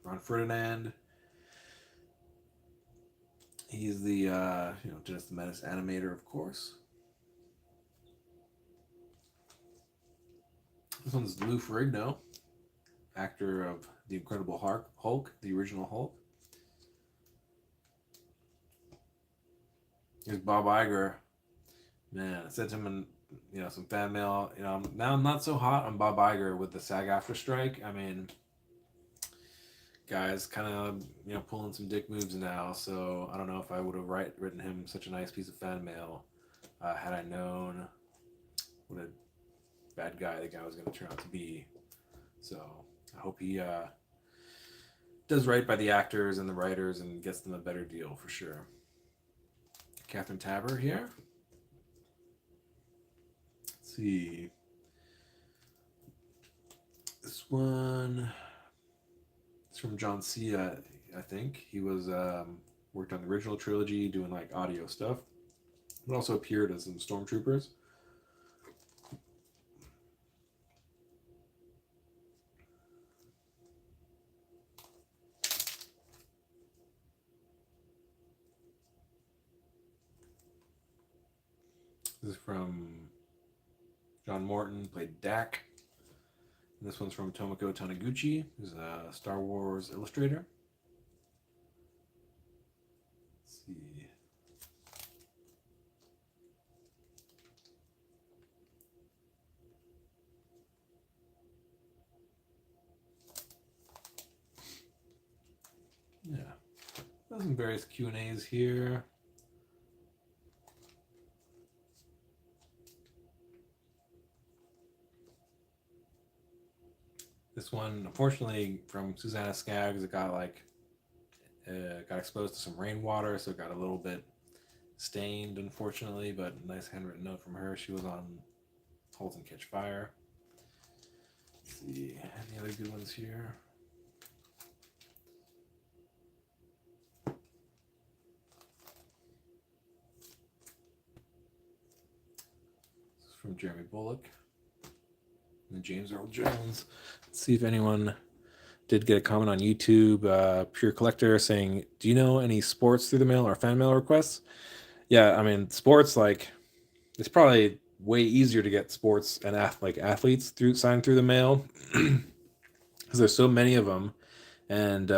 Ron Ferdinand. He's the Dennis the Menace animator, of course. This one's Lou Ferrigno, actor of The Incredible Hulk, the original Hulk. Here's Bob Iger. Man, I sent him some fan mail. Now I'm not so hot on Bob Iger with the SAG-AFTRA strike. I mean, guy's kind of pulling some dick moves now. So I don't know if I would have written him such a nice piece of fan mail had I known what a bad guy the guy was going to turn out to be. So I hope he does right by the actors and the writers and gets them a better deal for sure. Catherine Taber here. Let's see. This one is from John Cena, I think. He was worked on the original trilogy doing like audio stuff, but also appeared as some stormtroopers. This is from John Morton, played Dak. This one's from Tomoko Taniguchi, who's a Star Wars illustrator. Let's see. Yeah, there's some various Q&As here. This one, unfortunately, from Susanna Skaggs, it got got exposed to some rainwater, so it got a little bit stained, unfortunately. But nice handwritten note from her. She was on Halt and Catch Fire. Let's see, any other good ones here? This is from Jeremy Bullock and James Earl Jones. Let's see if anyone did get a comment on YouTube. Pure Collector saying, "Do you know any sports through the mail or fan mail requests?" Yeah, I mean, sports, like, it's probably way easier to get sports and athletes signed through the mail because there's so many of them. And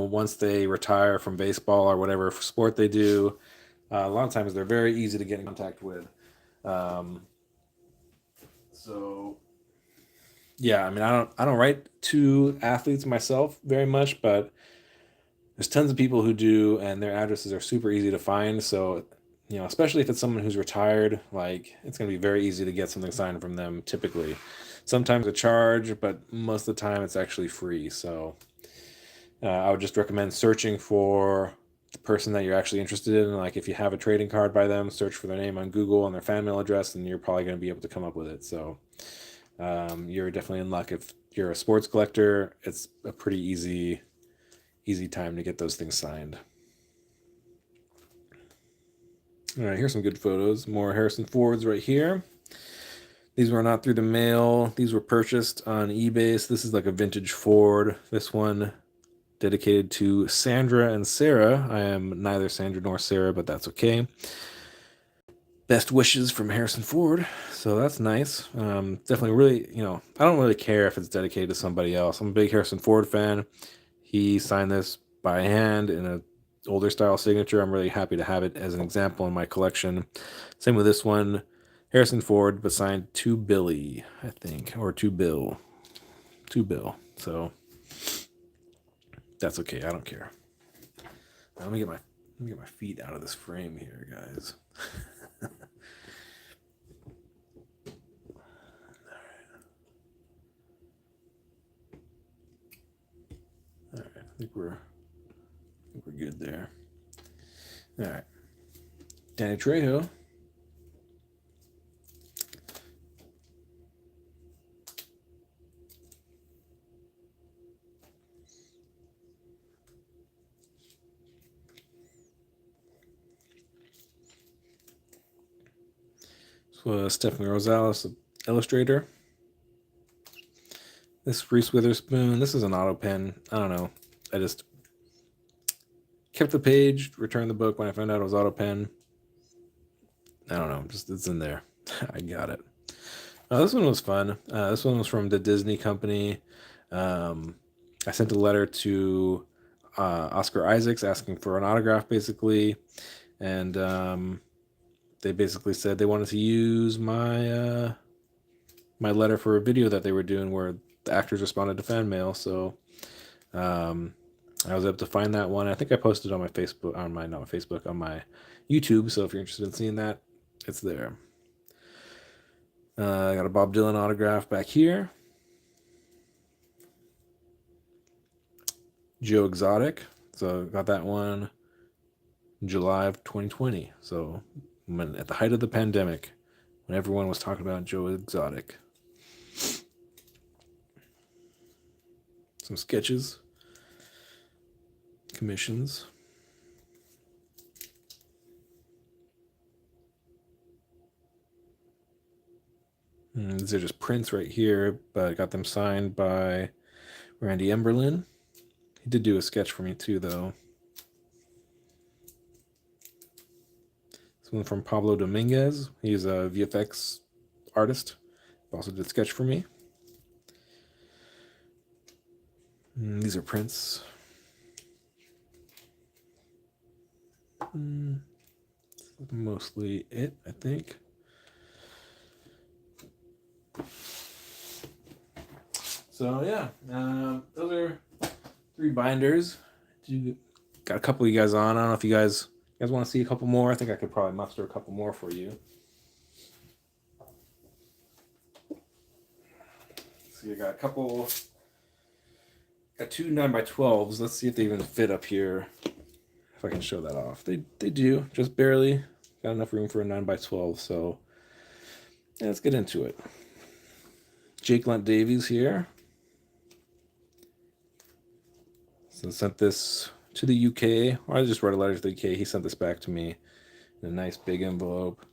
once they retire from baseball or whatever sport they do, a lot of times they're very easy to get in contact with. So yeah, I mean, I don't write to athletes myself very much, but there's tons of people who do, and their addresses are super easy to find. So, especially if it's someone who's retired, like, it's going to be very easy to get something signed from them typically. Sometimes a charge, but most of the time it's actually free. So I would just recommend searching for the person that you're actually interested in. Like, if you have a trading card by them, search for their name on Google and their fan mail address, and you're probably going to be able to come up with it. So you're definitely in luck. If you're a sports collector, it's a pretty easy time to get those things signed. All right, here's some good photos. More Harrison Fords right here. These were not through the mail. These were purchased on eBay. So this is like a vintage Ford. This one dedicated to Sandra and Sarah. I am neither Sandra nor Sarah, but that's okay. Best wishes from Harrison Ford. So that's nice. Definitely really, I don't really care if it's dedicated to somebody else. I'm a big Harrison Ford fan. He signed this by hand in an older style signature. I'm really happy to have it as an example in my collection. Same with this one, Harrison Ford, but signed to Billy, I think, or to Bill. To Bill. So that's okay. I don't care. Let me get my feet out of this frame here, guys. All right. I think we're good there. All right. Danny Trejo. This was Stephanie Rosales, illustrator. This Reese Witherspoon. This is an auto pen. I don't know. I just kept the page, returned the book when I found out it was auto pen. I don't know. Just it's in there. I got it. This one was fun. This one was from the Disney company. I sent a letter to Oscar Isaacs asking for an autograph, basically, and they basically said they wanted to use my my letter for a video that they were doing where the actors responded to fan mail. So I was able to find that one. I think I posted on my Facebook, on my YouTube. So if you're interested in seeing that, it's there. I got a Bob Dylan autograph back here. Joe Exotic. So got that one in July of 2020. So at the height of the pandemic, when everyone was talking about Joe Exotic. Some sketches. Commissions. These are just prints right here, but I got them signed by Randy Emberlin. He did do a sketch for me too, though. This one from Pablo Dominguez. He's a VFX artist. Also did a sketch for me. And these are prints. Mostly it, I think. So yeah, those are 3 binders. Got a couple of you guys on. I don't know if you guys want to see a couple more. I think I could probably muster a couple more for you. So you got a couple. Got 2 9x12s. Let's see if they even fit up here. If I can show that off. They do, just barely. Got enough room for a 9x12, so yeah, let's get into it. Jake Lunt Davies here. So sent this to the UK, or I just wrote a letter to the UK. He sent this back to me in a nice big envelope.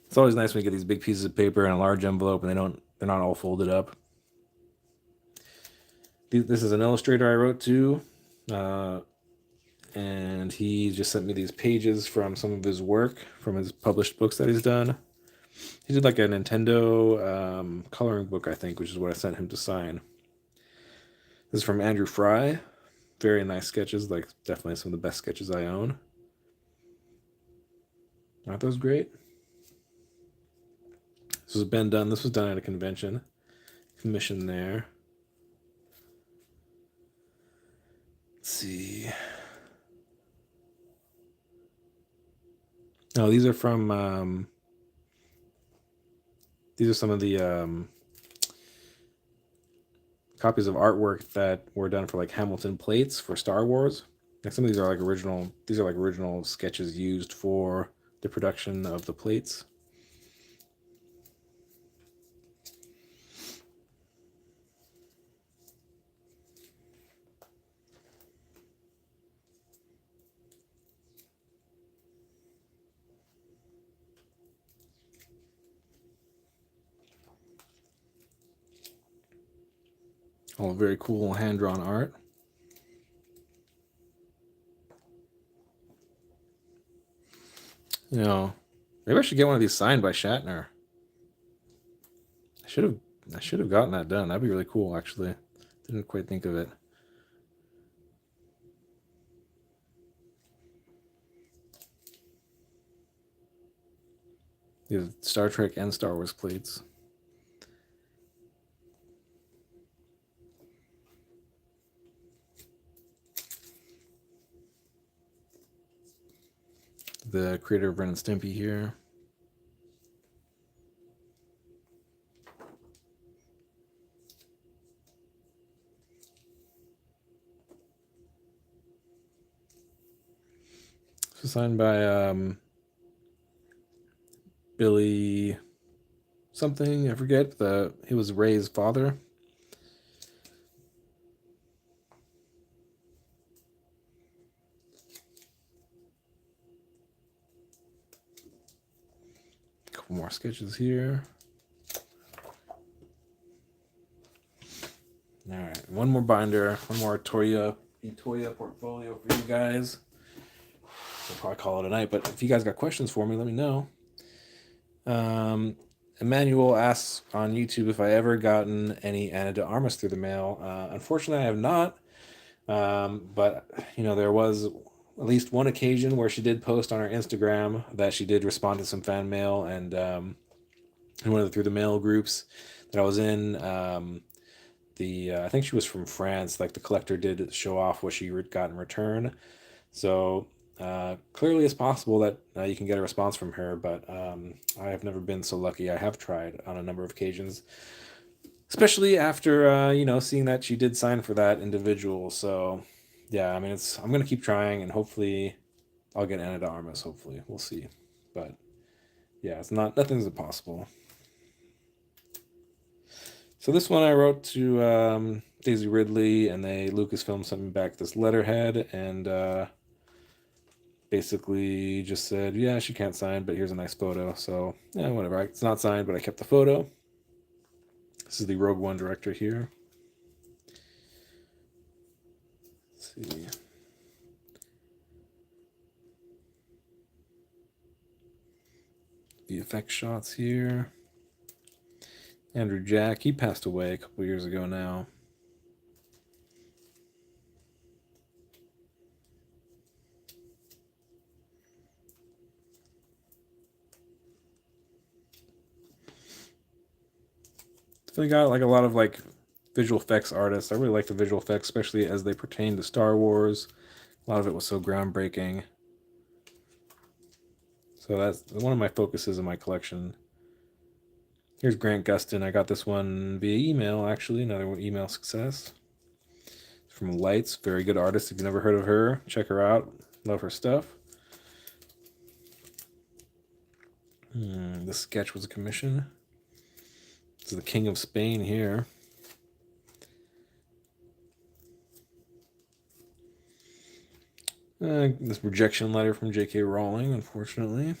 It's always nice when you get these big pieces of paper in a large envelope and they're not all folded up. This is an illustrator I wrote to, and he just sent me these pages from some of his work, from his published books that he's done. He did like a Nintendo coloring book, I think, which is what I sent him to sign. This is from Andrew Fry. Very nice sketches, like definitely some of the best sketches I own. Aren't those great? This was done at a convention. Commission there. Let's see. Oh, these are from these are some of the copies of artwork that were done for like Hamilton plates for Star Wars. Like some of these are like original sketches used for the production of the plates. All very cool hand-drawn art. You know, maybe I should get one of these signed by Shatner. I should have gotten that done. That'd be really cool, actually. Didn't quite think of it. These Star Trek and Star Wars plates. The creator of Ren and Stimpy here. This was signed by Billy something, I forget. He was Ray's father. A couple more sketches here. All right, one more binder, one more Itoya portfolio for you guys. We'll probably call it a night, but if you guys got questions for me, let me know. Emmanuel asks on YouTube if I ever gotten any Ana de Armas through the mail. Unfortunately, I have not. But you know, there was at least one occasion where she did post on her Instagram that she did respond to some fan mail, and in one of the through the mail groups that I was in, I think she was from France. Like the collector did show off what she got in return. So clearly it's possible that you can get a response from her, but I have never been so lucky. I have tried on a number of occasions, especially after you know, seeing that she did sign for that individual. So yeah, I mean, I'm gonna keep trying, and hopefully I'll get Ana de Armas. Hopefully, we'll see. But yeah, nothing's impossible. So this one I wrote to Daisy Ridley, and Lucasfilm sent me back this letterhead, and basically just said, yeah, she can't sign, but here's a nice photo. So yeah, whatever. It's not signed, but I kept the photo. This is the Rogue One director here. Let's see. The effect shots here. Andrew Jack, he passed away a couple years ago now. Definitely got like a lot of like visual effects artists. I really like the visual effects, especially as they pertain to Star Wars. A lot of it was so groundbreaking. So that's one of my focuses in my collection. Here's Grant Gustin. I got this one via email, actually. Another email success. From Lights. Very good artist. If you've never heard of her, check her out. Love her stuff. This sketch was a commission. This is the King of Spain here. This rejection letter from J.K. Rowling, unfortunately.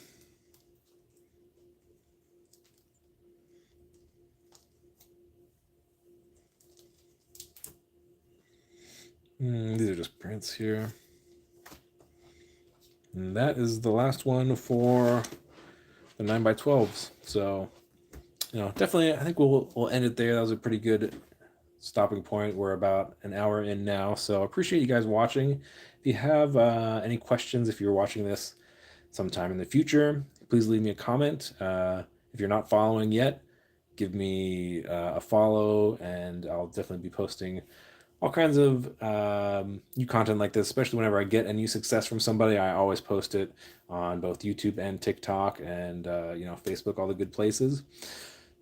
These are just prints here. And that is the last one for the 9x12s. So, definitely, I think we'll end it there. That was a pretty good stopping point. We're about an hour in now, so I appreciate you guys watching. If you have any questions, if you're watching this sometime in the future, please leave me a comment. If you're not following yet, give me a follow, and I'll definitely be posting all kinds of new content like this, especially whenever I get a new success from somebody. I always post it on both YouTube and TikTok and Facebook, all the good places.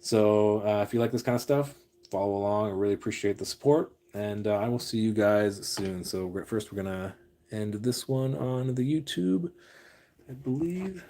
So if you like this kind of stuff, follow along. I really appreciate the support, and I will see you guys soon. So first we're gonna end this one on the YouTube, I believe.